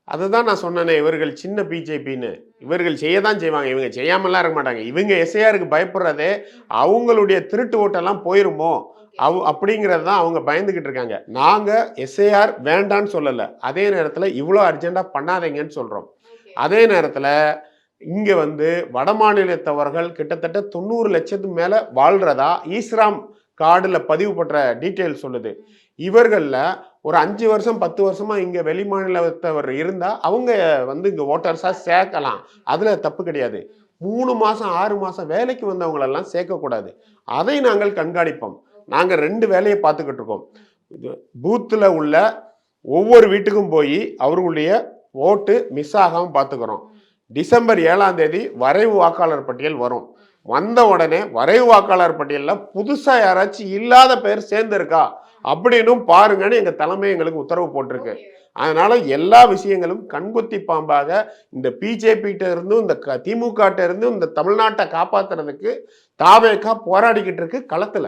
அதுதான் நான் சொன்னேனே, இவர்கள் சின்ன பிஜேபின்னு. இவர்கள் செய்ய தான் செய்வாங்க. இவங்க செய்யாமலாம் இருக்க மாட்டாங்க. இவங்க எஸ்ஐஆருக்கு பயப்படுறதே, அவங்களுடைய திருட்டு ஓட்டெல்லாம் போயிருமோ? அப்படிங்கிறது தான் அவங்க பயந்துகிட்டு இருக்காங்க. நாங்க எஸ்ஐஆர் வேண்டான்னு சொல்லல. அதே நேரத்துல இவ்ளோ அர்ஜென்ட்டா பண்ணாதீங்கன்னு சொல்றோம். அதே நேரத்துல இங்க வடமாநிலத்தவர்கள் கிட்டத்தட்ட 90 லட்சத்துக்கு மேல வாழ்றதா ஈஸ்ராம் கார்டுல பதிவு பண்ற டீட்டெயில் சொல்லுது. இவர்கள்ல ஒரு 5 வருஷம் 10 வருஷமா இங்க வெளிமாநிலத்தவர் இருந்தா அவங்க இங்க ஓட்டர்ஸா சேர்க்கலாம். அதுல தப்பு கிடையாது. 3 மாசம் 6 மாசம் வேலைக்கு வந்தவங்களெல்லாம் சேர்க்கக்கூடாது. அதை நாங்கள் கண்காணிப்போம். நாங்க 2 வேலையை பார்த்துக்கிட்டு இருக்கோம். பூத்துல உள்ள ஒவ்வொரு வீட்டுக்கும் போய் அவர்களுடைய ஓட்டு மிஸ் ஆகாம பார்த்துக்கிறோம். டிசம்பர் 7ஆம் தேதி வரைவு வாக்காளர் பட்டியல் வரும். வந்த உடனே வரைவு வாக்காளர் பட்டியல்ல புதுசா யாராச்சும் இல்லாத பேர் சேர்ந்திருக்கா அப்படின்னு பாருங்கன்னு எங்க தலைமை எங்களுக்கு உத்தரவு போட்டிருக்கு. அதனால எல்லா விஷயங்களும் கண்கொத்தி பாம்பாக இந்த பிஜேபிட்ட இருந்தும் இந்த திமுக இருந்தும் இந்த தமிழ்நாட்டை காப்பாத்துறதுக்கு தாவேகா போராடிக்கிட்டு இருக்கு களத்துல.